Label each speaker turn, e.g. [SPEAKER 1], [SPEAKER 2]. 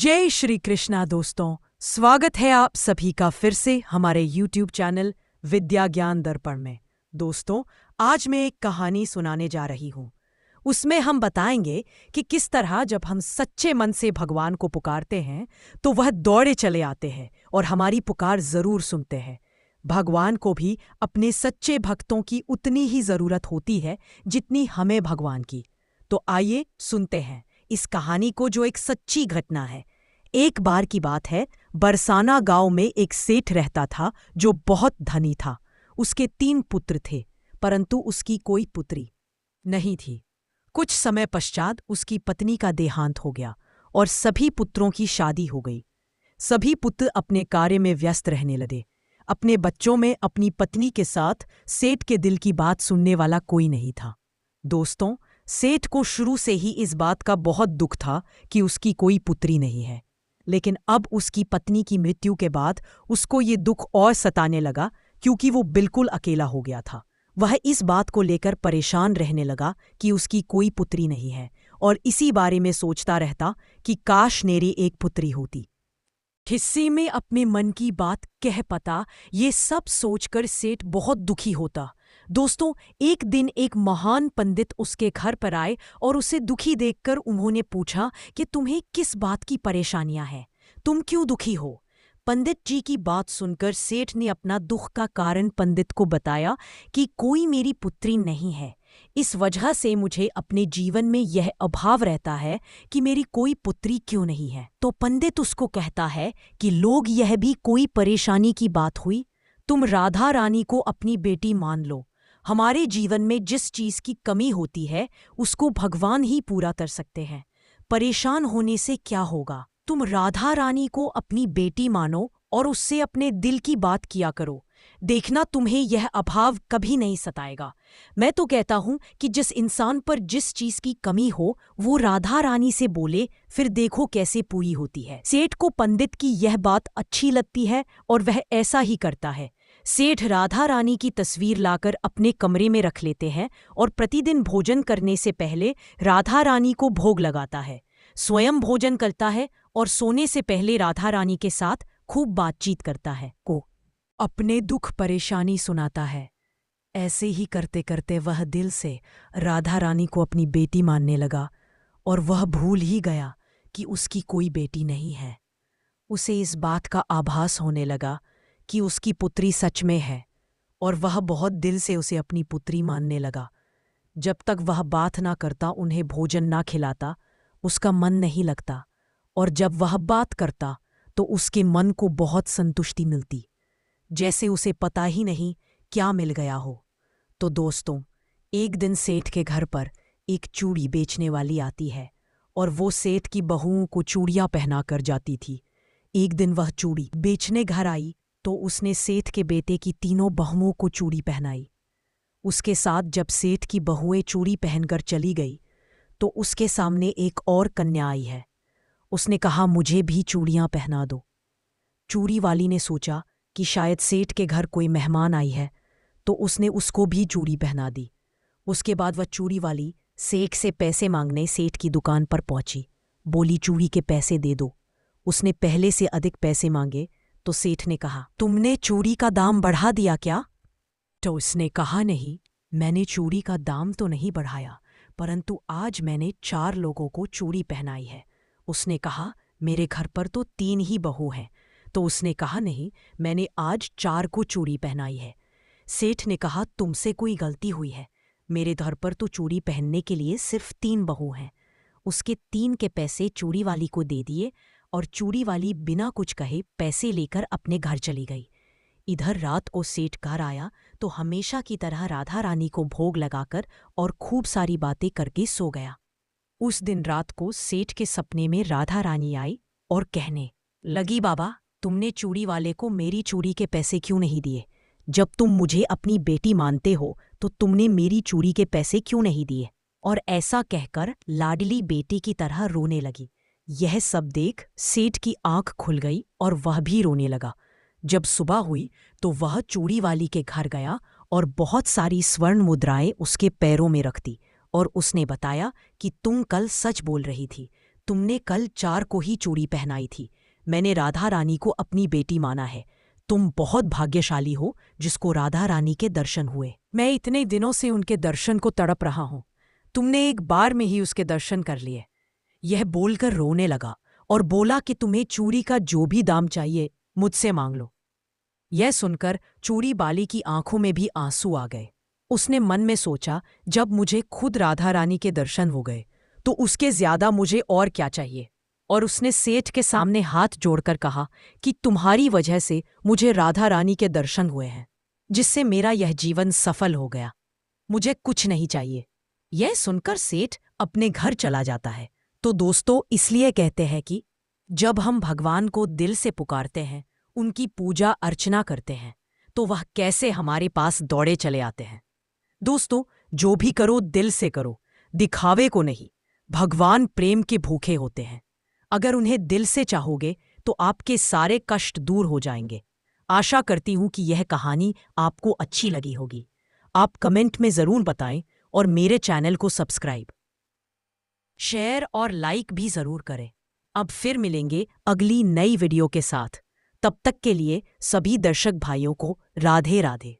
[SPEAKER 1] जय श्री कृष्णा दोस्तों, स्वागत है आप सभी का फिर से हमारे YouTube चैनल विद्या ज्ञान दर्पण में। दोस्तों, आज मैं एक कहानी सुनाने जा रही हूँ। उसमें हम बताएंगे कि किस तरह जब हम सच्चे मन से भगवान को पुकारते हैं तो वह दौड़े चले आते हैं और हमारी पुकार जरूर सुनते हैं। भगवान को भी अपने सच्चे भक्तों की उतनी ही जरूरत होती है जितनी हमें भगवान की। तो आइए सुनते हैं इस कहानी को, जो एक सच्ची घटना है। एक बार की बात है, बरसाना गांव में एक सेठ रहता था जो बहुत धनी था। उसके 3 पुत्र थे, परंतु उसकी कोई पुत्री नहीं थी। कुछ समय पश्चात उसकी पत्नी का देहांत हो गया और सभी पुत्रों की शादी हो गई। सभी पुत्र अपने कार्य में व्यस्त रहने लगे। अपने बच्चों में अपनी पत्नी के साथ सेठ के दिल की बात सुनने वाला कोई नहीं था। दोस्तों, सेठ को शुरू से ही इस बात का बहुत दुख था कि उसकी कोई पुत्री नहीं है। लेकिन अब उसकी पत्नी की मृत्यु के बाद उसको ये दुख और सताने लगा, क्योंकि वो बिल्कुल अकेला हो गया था। वह इस बात को लेकर परेशान रहने लगा कि उसकी कोई पुत्री नहीं है और इसी बारे में सोचता रहता कि काश मेरी एक पुत्री होती। किसी में अपने मन की बात कह पाता, ये सब सोचकर सेठ बहुत दुखी होता। दोस्तों, एक दिन एक महान पंडित उसके घर पर आए और उसे दुखी देखकर उन्होंने पूछा कि तुम्हें किस बात की परेशानियां हैं, तुम क्यों दुखी हो। पंडित जी की बात सुनकर सेठ ने अपना दुख का कारण पंडित को बताया कि कोई मेरी पुत्री नहीं है, इस वजह से मुझे अपने जीवन में यह अभाव रहता है कि मेरी कोई पुत्री क्यों नहीं है। तो पंडित उसको कहता है कि लोग, यह भी कोई परेशानी की बात हुई। तुम राधा रानी को अपनी बेटी मान लो। हमारे जीवन में जिस चीज की कमी होती है उसको भगवान ही पूरा कर सकते हैं। परेशान होने से क्या होगा। तुम राधा रानी को अपनी बेटी मानो और उससे अपने दिल की बात किया करो। देखना, तुम्हें यह अभाव कभी नहीं सताएगा। मैं तो कहता हूं कि जिस इंसान पर जिस चीज की कमी हो वो राधा रानी से बोले, फिर देखो कैसे पूरी होती है। सेठ को पंडित की यह बात अच्छी लगती है और वह ऐसा ही करता है। सेठ राधा रानी की तस्वीर लाकर अपने कमरे में रख लेते हैं और प्रतिदिन भोजन करने से पहले राधा रानी को भोग लगाता है। स्वयं भोजन करता है और सोने से पहले राधा रानी के साथ खूब बातचीत करता है, को अपने दुख परेशानी सुनाता है। ऐसे ही करते करते वह दिल से राधा रानी को अपनी बेटी मानने लगा और वह भूल ही गया कि उसकी कोई बेटी नहीं है। उसे इस बात का आभास होने लगा कि उसकी पुत्री सच में है और वह बहुत दिल से उसे अपनी पुत्री मानने लगा। जब तक वह बात ना करता, उन्हें भोजन ना खिलाता, उसका मन नहीं लगता, और जब वह बात करता तो उसके मन को बहुत संतुष्टि मिलती, जैसे उसे पता ही नहीं क्या मिल गया हो। तो दोस्तों, एक दिन सेठ के घर पर एक चूड़ी बेचने वाली आती है और वो सेठ की बहुओं को चूड़ियां पहना कर जाती थी। एक दिन वह चूड़ी बेचने घर आई तो उसने सेठ के बेटे की तीनों बहुओं को चूड़ी पहनाई। उसके साथ जब सेठ की बहुएं चूड़ी पहनकर चली गई तो उसके सामने एक और कन्या आई है। उसने कहा, मुझे भी चूड़ियां पहना दो। चूड़ी वाली ने सोचा कि शायद सेठ के घर कोई मेहमान आई है, तो उसने उसको भी चूड़ी पहना दी। उसके बाद वह चूड़ी वाली सेठ से पैसे मांगने सेठ की दुकान पर पहुंची। बोली, चूड़ी के पैसे दे दो। उसने पहले से अधिक पैसे मांगे तो सेठ ने कहा, तुमने चूड़ी का दाम बढ़ा दिया क्या? तो उसने कहा, नहीं, मैंने चूड़ी का दाम तो नहीं बढ़ाया, परंतु आज मैंने 4 लोगों को चूड़ी पहनाई है। उसने कहा, मेरे घर पर तो 3 ही बहू हैं। तो उसने कहा, नहीं, मैंने आज 4 को चूड़ी पहनाई है। सेठ ने कहा, तुमसे कोई गलती हुई है, मेरे घर पर तो चूड़ी पहनने के लिए सिर्फ 3 बहू हैं। उसके 3 के पैसे चूड़ी वाली को दे दिए और चूड़ी वाली बिना कुछ कहे पैसे लेकर अपने घर चली गई। इधर रात को सेठ घर आया तो हमेशा की तरह राधा रानी को भोग लगाकर और खूब सारी बातें करके सो गया। उस दिन रात को सेठ के सपने में राधा रानी आई और कहने लगी, बाबा, तुमने चूड़ी वाले को मेरी चूड़ी के पैसे क्यों नहीं दिए? जब तुम मुझे अपनी बेटी मानते हो तो तुमने मेरी चूड़ी के पैसे क्यों नहीं दिए? और ऐसा कहकर लाडली बेटी की तरह रोने लगी। यह सब देख सेठ की आंख खुल गई और वह भी रोने लगा। जब सुबह हुई तो वह चूड़ी वाली के घर गया और बहुत सारी स्वर्ण मुद्राएं उसके पैरों में रख दी और उसने बताया कि तुम कल सच बोल रही थी, तुमने कल 4 को ही चूड़ी पहनाई थी। मैंने राधा रानी को अपनी बेटी माना है। तुम बहुत भाग्यशाली हो जिसको राधा रानी के दर्शन हुए। मैं इतने दिनों से उनके दर्शन को तड़प रहा हूं। तुमने एक बार में ही उसके दर्शन कर लिए। यह बोलकर रोने लगा और बोला कि तुम्हें चूड़ी का जो भी दाम चाहिए मुझसे मांग लो। यह सुनकर चूड़ी बाली की आंखों में भी आंसू आ गए। उसने मन में सोचा, जब मुझे खुद राधा रानी के दर्शन हो गए तो उसके ज्यादा मुझे और क्या चाहिए। और उसने सेठ के सामने हाथ जोड़कर कहा कि तुम्हारी वजह से मुझे राधा रानी के दर्शन हुए हैं, जिससे मेरा यह जीवन सफल हो गया। मुझे कुछ नहीं चाहिए। यह सुनकर सेठ अपने घर चला जाता है। तो दोस्तों, इसलिए कहते हैं कि जब हम भगवान को दिल से पुकारते हैं, उनकी पूजा अर्चना करते हैं, तो वह कैसे हमारे पास दौड़े चले आते हैं। दोस्तों, जो भी करो दिल से करो, दिखावे को नहीं। भगवान प्रेम के भूखे होते हैं। अगर उन्हें दिल से चाहोगे तो आपके सारे कष्ट दूर हो जाएंगे। आशा करती हूं कि यह कहानी आपको अच्छी लगी होगी। आप कमेंट में ज़रूर बताएं और मेरे चैनल को सब्सक्राइब, शेयर और लाइक भी ज़रूर करें। अब फिर मिलेंगे अगली नई वीडियो के साथ। तब तक के लिए सभी दर्शक भाइयों को राधे राधे।